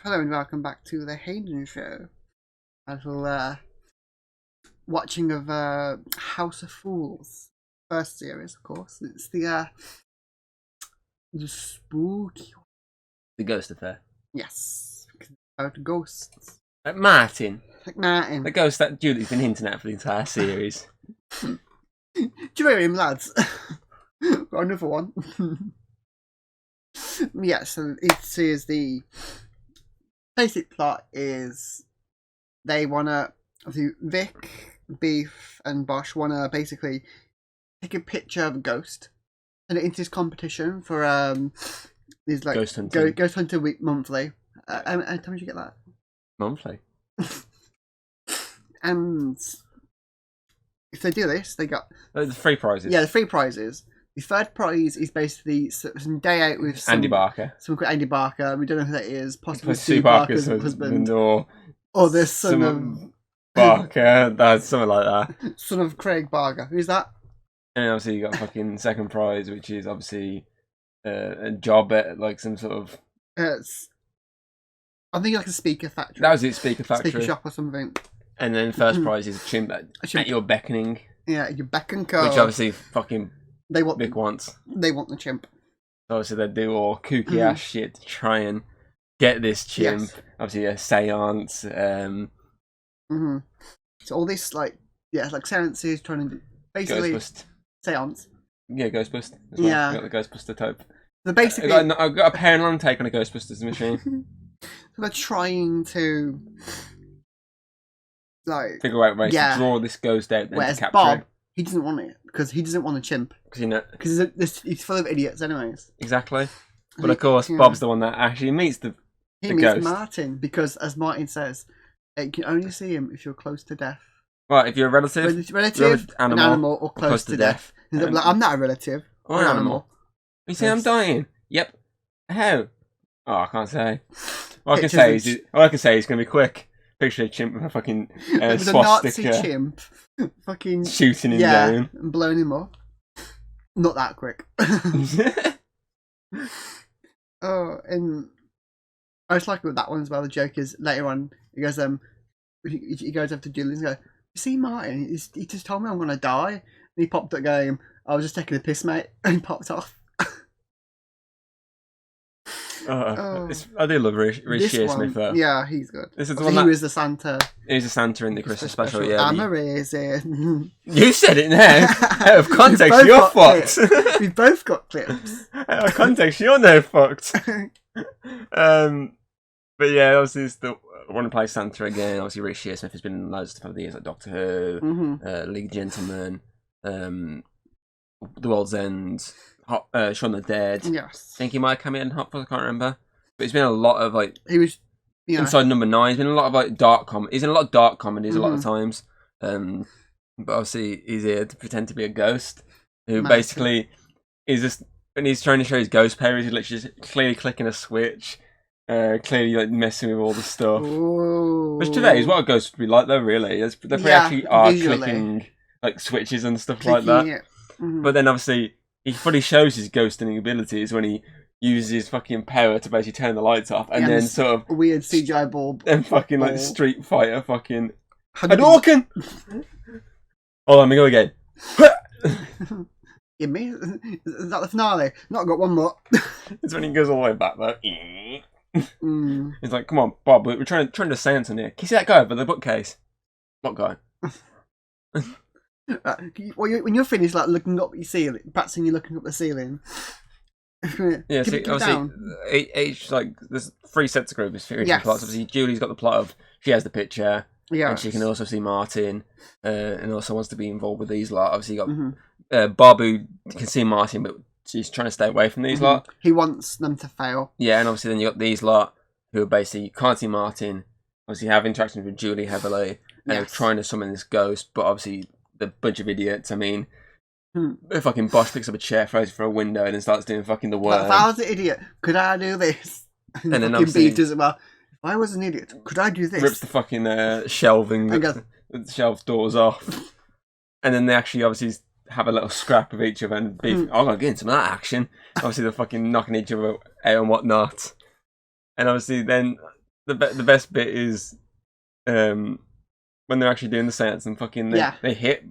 Hello and welcome back to the Hayden Show. A little watching of House of Fools. First series, of course. It's the spooky one. The Ghost Affair. Yes. About ghosts. Like Martin. Like Martin. The ghost that Julie's been hinting at for the entire series. Do you remember him, lads? Got another one. Yeah, so it is the basic plot is they wanna Vic, Beef and Bosch wanna basically take a picture of a ghost and it into this competition for these like Ghost hunting. Ghost Hunter Week monthly. How much did you get that? Monthly. And if they do this, they got The three prizes. the 3 prizes. The third prize is basically some day out with Andy Barker. Someone called Andy Barker. We don't know who that is. Possibly Sue Barker's husband or the son of Barker. That's something like that. son of Craig Barker. Who's that? And obviously you got fucking second prize, which is obviously a job at like some sort of. I think like a speaker factory. That was it, speaker factory. Speaker shop or something. And then first prize is a chimp at your beckoning. Yeah, your beck and call. Which obviously fucking they want Vic wants. They want the chimp. So obviously they do all kooky ass shit to try and get this chimp. Yes. Obviously a seance. So all this like seances trying to basically Ghostbust. seance. Yeah, Ghostbust as well. Yeah. Got the Ghostbuster type. So basically, I've got a parallel take on a Ghostbusters machine. So they're trying to like Figure out ways to draw this ghost out and whereas to capture Bob, it. he doesn't want it because he doesn't want a chimp Because he's full of idiots anyways. exactly. But of course, Bob's the one that actually meets the meets ghost. Martin because, as Martin says, you can only see him if you're close to death. Right, if you're a relative, an animal or close to death. Like, I'm not a relative. Or an animal. You say I'm dying. Yep. How? Oh, I can't say. All I can say is it's going to be quick. Picture a chimp with a fucking with swastika. a Nazi chimp, fucking shooting him down and blowing him up. Not that quick. Oh, and I just like with that one as well. The joke is later on. He goes, he goes up to Julian and goes, "You see, Martin? He just told me I'm gonna die." And he popped up, going, "I was just taking a piss, mate," and he popped off. I do love Rishi Smith though. Yeah, he's good. This is the one he was the Santa. He was the Santa in the Christmas special. Yeah, I'm amazing. You said it now. Out of context, you're fucked. We've both got clips. Out of context, you're no fucked. But yeah, obviously it's the one to play Santa again. Obviously, Rishi Smith has been in loads of stuff over the years, like Doctor Who, League of Gentlemen, The World's End. Shaun the Dead. Yes. I think he might have come in Hot Fuzz, I can't remember. But it's been a lot of like he was Inside Number 9. He's been in a lot of like dark comedy. He's in a lot of dark comedies a lot of times. But obviously he's here to pretend to be a ghost who basically is just when he's trying to show his ghost powers, he's literally just clearly clicking a switch, clearly like messing with all the stuff. Ooh. Which today is what a ghost would be like though, really. They actually are clicking like switches and stuff like that. But then obviously he fully shows his ghosting abilities when he uses his fucking power to basically turn the lights off and then sort of weird CGI bulb and fucking like Street Fighter fucking Hadouken. Hold on, let me go again. You mean is that the finale? Not got one more. It's when he goes all the way back though. He's like, "Come on, Bob, we're trying to seance in here. Can you see that guy over the bookcase? What guy?" When you're finished, like looking up the ceiling, practicing you looking up the ceiling. Yeah, see, obviously, each like there's 3 sets of group is plots. Obviously, Julie's got the plot of she has the picture, and she can also see Martin, and also wants to be involved with these lot. Obviously, you got Bob who can see Martin, but she's trying to stay away from these lot. He wants them to fail. Yeah, and obviously then you got these lot who basically can't see Martin. Obviously, have interactions with Julie heavily, and are trying to summon this ghost, but obviously. A bunch of idiots. I mean, fucking Bosch picks up a chair, throws it for a window, and then starts doing fucking the worm. If I was an idiot, could I do this? And then obviously, Beat as well. If I was an idiot, could I do this? Rips the fucking shelving, the shelf doors off, and then they actually obviously have a little scrap of each other and beef. I'm gonna get into some of that action. Obviously, they're fucking knocking each other out and whatnot, and obviously then the best bit is when they're actually doing the seance and fucking they hit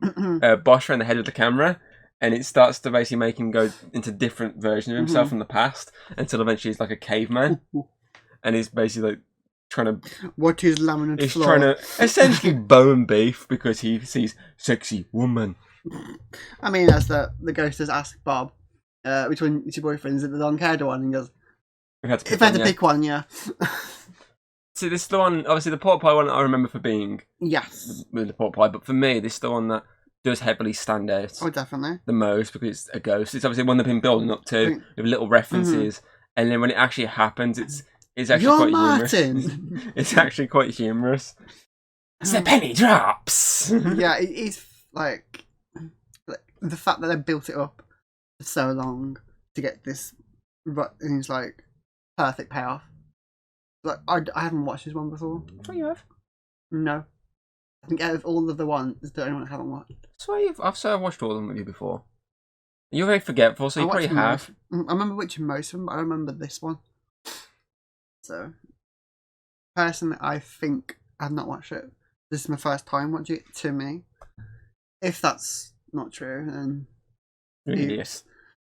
Bosch around the head with the camera, and it starts to basically make him go into different versions of himself from the past until eventually he's like a caveman, and he's basically like trying to what is laminate he's floor? Trying to essentially bone beef because he sees sexy woman. I mean, as the ghost has asked Bob, which one is your boyfriend? Is it the long-haired one? And he goes, if I had to pick one, yeah. See, this is the one, obviously the pork pie one I remember for being with the pork pie, but for me, this is the one that does heavily stand out. Oh, definitely. The most, because it's a ghost. It's obviously one they've been building up to, with little references, and then when it actually happens, it's actually quite humorous. It's actually quite humorous. The penny drops! Yeah, it's like the fact that they built it up for so long to get this, and it's like perfect payoff. Like I haven't watched this one before. Oh, you have? No, I think out of all of the ones, it's the only one I haven't watched. So I've watched all of them with you before. You're very forgetful, so you probably have. I remember watching most of them, but I remember this one. So, personally, I think I've not watched it. This is my first time watching it. To me, if that's not true, then you're an idiot.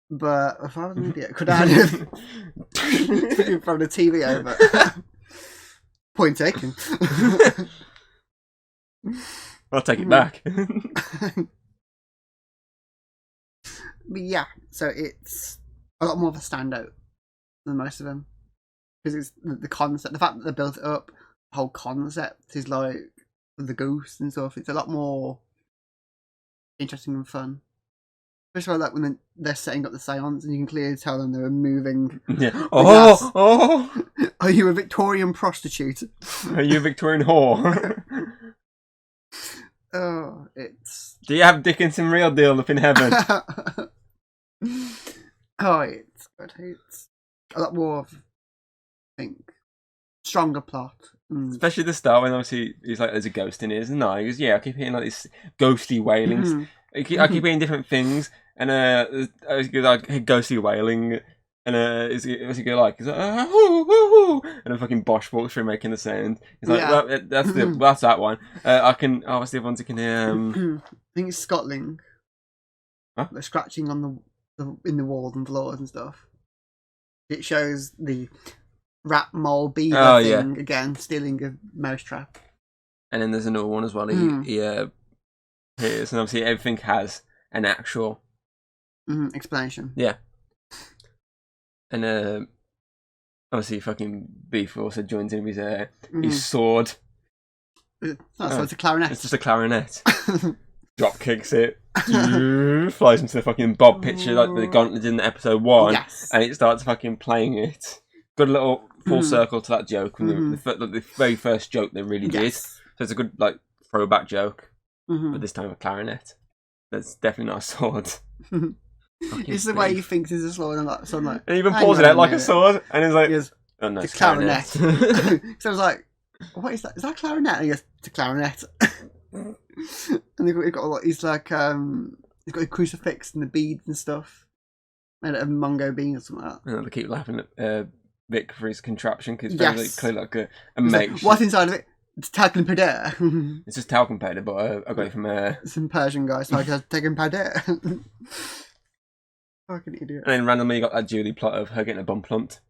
But if I was an idiot, could I have in front of the TV over? Point taken. I'll take it back. But yeah, so it's a lot more of a standout than most of them. Because it's the concept, the fact that they built it up, the whole concept is like the ghosts and stuff. It's a lot more interesting and fun. Especially like when they're setting up the seance and you can clearly tell them they're moving. Yeah. Oh! Are you a Victorian prostitute? Are you a Victorian whore? Oh, it's... Do you have Dickinson real deal up in heaven? Oh, it's good. It's a lot more of, I think, stronger plot. Especially the start when obviously he's like, there's a ghost in here, isn't there? He goes, yeah, I keep hearing like these ghostly wailings. I keep hearing different things, and I hear ghostly wailing, and what's he go like? He's like, and then fucking Bosch walks through making the sound. He's like, well, that's that one. What's the other ones you can hear? I think it's Scotland. Huh? They're scratching on in the walls and floors and stuff. It shows the rat mole beaver thing again, stealing a mousetrap. And then there's another one as well. He hears, and obviously everything has an actual explanation. Yeah. And obviously fucking Beef also joins in with his sword. It's a clarinet. It's just a clarinet. Drop kicks it. Flies into the fucking Bob picture like the Gauntlet in episode 1. Yes. And it starts fucking playing it. Good little full circle to that joke. The very first joke they really did. So it's a good like throwback joke. But this time a clarinet. That's definitely not a sword. It's the way he thinks is a sword, and so I'm like, and he even pulls it out like a sword, and he's like, oh no, it's clarinet. So I was like, what is that? Is that a clarinet? And he goes, it's a clarinet. And he's like, he's got a crucifix and the beads and stuff, made out of mungo bean or something like that. And they keep laughing at Vic for his contraption because it's very clearly like a makeshift. Like, what's inside of it? It's talcum powder. It's just talcum powder, but I got it from some Persian guy. So I got talcum powder. Fucking idiot. And then randomly you got that Julie plot of her getting a bum plumped.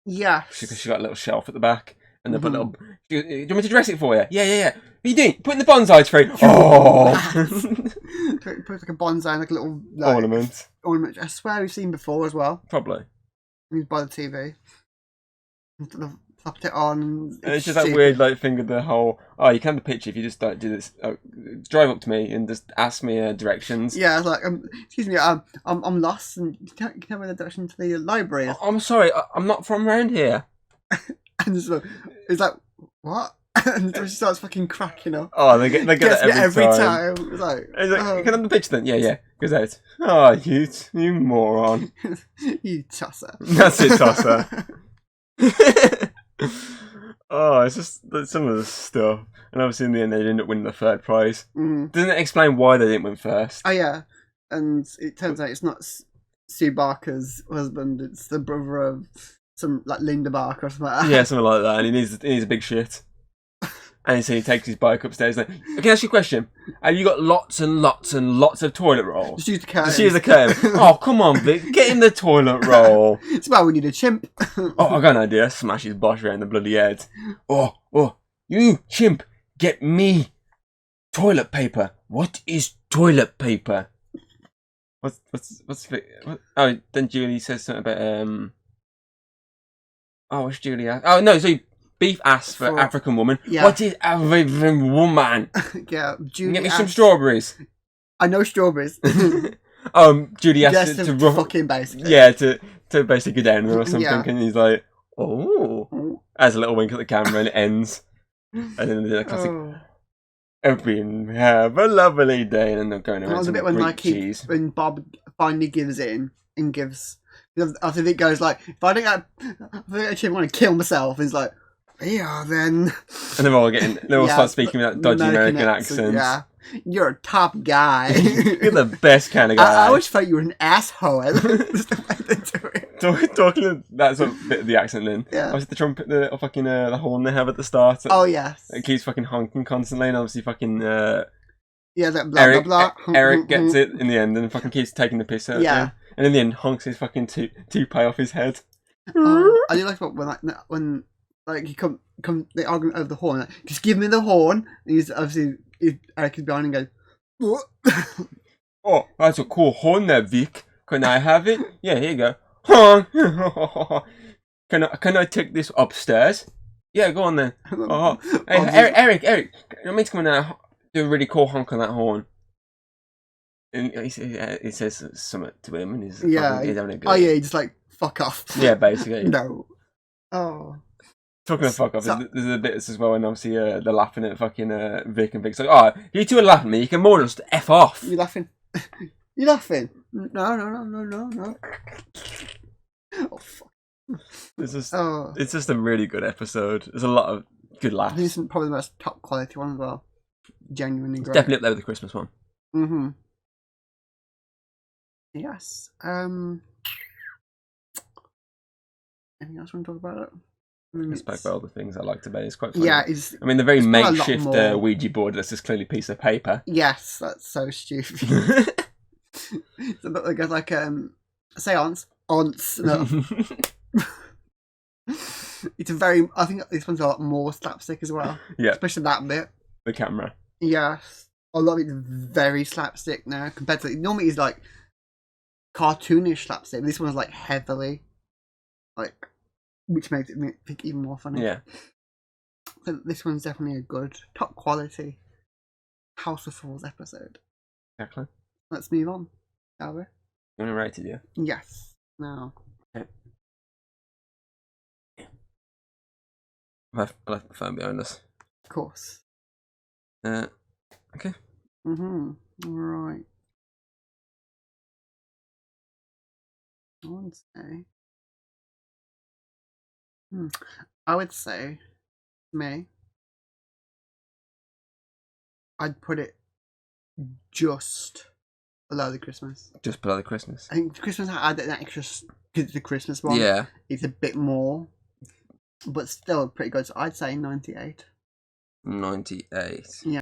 Yeah. Because she got a little shelf at the back, and they put a little. Do you want me to dress it for you? Yeah. What are you doing? Putting the bonsai tray. Oh. Put like a bonsai, like a little ornament. I swear we've seen before as well. Probably. He's by the TV. Popped it on. And it's just that weird like thing of the whole. Oh, you can have the picture if you just do this. Drive up to me and just ask me directions. Yeah, it's like excuse me, I'm lost, and can you tell me the direction to the library? I'm sorry, I'm not from around here. And it's like what? And she starts fucking cracking up. Oh, they get it every time. It's like, you can have the picture then. Yeah. Goes out. Oh, you moron. You tosser. That's it, tosser. Oh, it's just some of the stuff, and obviously in the end they end up winning the third prize. Doesn't it explain why they didn't win first? Oh yeah, and it turns out it's not Sue Barker's husband; it's the brother of some like Linda Barker or something like that. Yeah, something like that. And he needs a big shit. And so he takes his bike upstairs. Like, I can ask you a question. Have you got lots and lots and lots of toilet roll? Just use the curtain. Just use the curtain. Oh, come on, Vic. Get in the toilet roll. It's about we need a chimp. Oh, I got an idea. Smash his boss around the bloody head. Oh, you chimp. Get me toilet paper. What is toilet paper? What's oh, then Julie says something about oh, what's Julie ask? Oh no, so Beef asks for African woman. Yeah. What is African woman? Yeah, Julie. Get me some strawberries. I know strawberries. Julie asks to fucking basically. Yeah, to basically go down there or something, and he's like, oh, as a little wink at the camera, and it ends, and then the classic. Everyone have a lovely day, and then they're going around. That was a bit when Bob finally gives in and gives. I think it goes like, if I don't get I want to kill myself. And he's like, yeah, then. And they're all start speaking with that dodgy American accent. Yeah, you're a top guy. You're the best kind of guy. I always thought you were an asshole. Talking that sort of bit of the accent then. Yeah. Was it the trumpet, the fucking the horn they have at the start? Oh yes. It keeps fucking honking constantly, and obviously fucking that blah Eric, blah blah. Eric gets it in the end, and fucking keeps taking the piss out of him. And in the end, honks his fucking toupee off his head. I do like when he come the argument over the horn. Like, just give me the horn. And he's obviously Eric is behind and goes, what? Oh, that's a cool horn there, Vic. Can I have it? Yeah, here you go. Honk. Can I take this upstairs? Yeah, go on then. Oh, hey, Eric, you want me to come in and do a really cool honk on that horn? And he says something to him, and he's having a go. Oh yeah, he's just like, fuck off. Yeah, basically. No. Oh. Talking of fuck off, there's a bit as well, and obviously they're laughing at fucking Vic, and Vic's like, oh, you two are laughing at me, you can more just F off. You laughing? You laughing? No. Oh, fuck. It's just a really good episode. There's a lot of good laughs. This is probably the most top quality one as well. Genuinely great. It's definitely up there with the Christmas one. Mm-hmm. Yes. Anything else you want to talk about it? Let's talk about all the things I liked about it. It's quite funny. Yeah, the very makeshift Ouija board that's just clearly a piece of paper. Yes, that's so stupid. It's a bit like a seance. No. It's I think this one's a lot more slapstick as well. Yeah. Especially that bit. The camera. Yes. A lot of it's very slapstick now compared to normally it's like cartoonish slapstick. This one's like heavily which makes it think even more funny. Yeah. So this one's definitely a good top quality House of Fools episode. Exactly. Let's move on, shall we? You want to rate it, yeah? Yes. Now. Okay. I left the phone behind us. Of course. Okay. Right. I would say, me, I'd put it just below the Christmas. Just below the Christmas? I think the Christmas had an extra, because the Christmas one, it's a bit more, but still pretty good. So I'd say 98. 98. Yeah.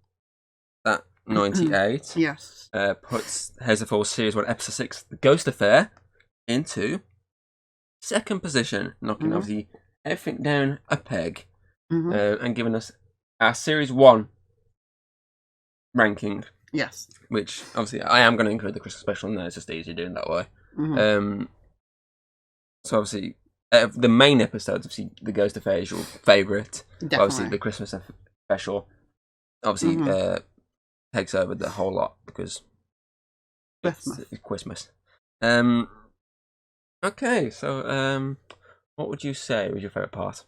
That 98 yes. Puts House of Fools Series 1 Episode 6, The Ghost Affair, into second position, knocking obviously everything down a peg, and giving us our Series 1 ranking. Yes. Which, obviously, I am going to include the Christmas special in there. It's just easier doing it that way. So, obviously, the main episodes, obviously, The Ghost Affair is your favourite. Obviously, the Christmas special, obviously, takes over the whole lot because it's Christmas. Okay, so, what would you say was your favourite part?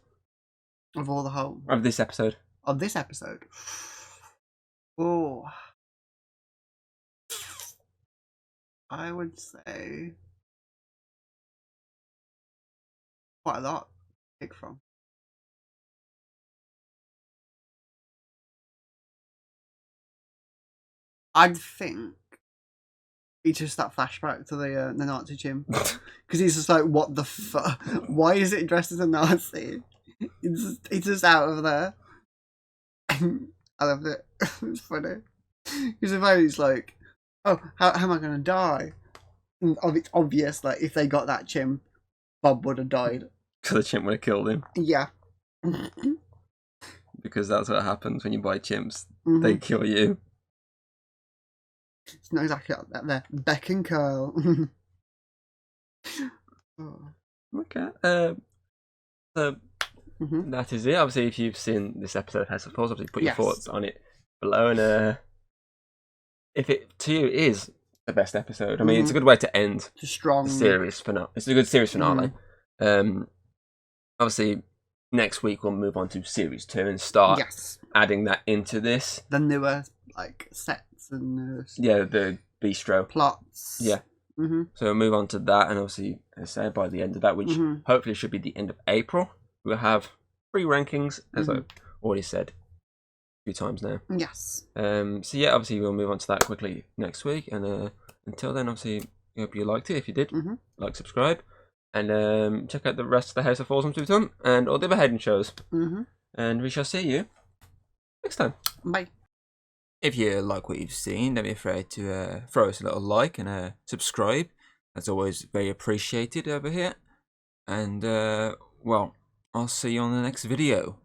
Of all the whole... Of this episode? Of this episode? Oh... I would say quite a lot to pick from. I'd think it's just that flashback to the Nazi gym. Because he's just like, what the fuck? Why is it dressed as a Nazi? It's just out of there. I loved it. It's funny. Because he's like, oh, how am I going to die? And it's obvious that if they got that chimp, Bob would have died. So the chimp would have killed him? Yeah. Because that's what happens when you buy chimps. They kill you. It's not exactly like that there. Beck and curl. Okay. That is it. Obviously, if you've seen this episode of House of Falls, obviously put your thoughts on it below. And if it to you is the best episode, I mean, it's a good way to end the series finale. It's a good series finale. Obviously, next week we'll move on to series 2 and start adding that into this. The newer like sets and the bistro plots. Yeah. So we'll move on to that, and obviously, as I said, by the end of that, which hopefully should be the end of April, we'll have 3 rankings, as I've already said a few times now. Yes. So yeah, obviously we'll move on to that quickly next week, and until then, obviously, I hope you liked it. If you did, like, subscribe, and check out the rest of the House of Falls on Twitter and all the other Hayden shows. And we shall see you next time. Bye. If you like what you've seen, don't be afraid to throw us a little like and subscribe. That's always very appreciated over here. And, well, I'll see you on the next video.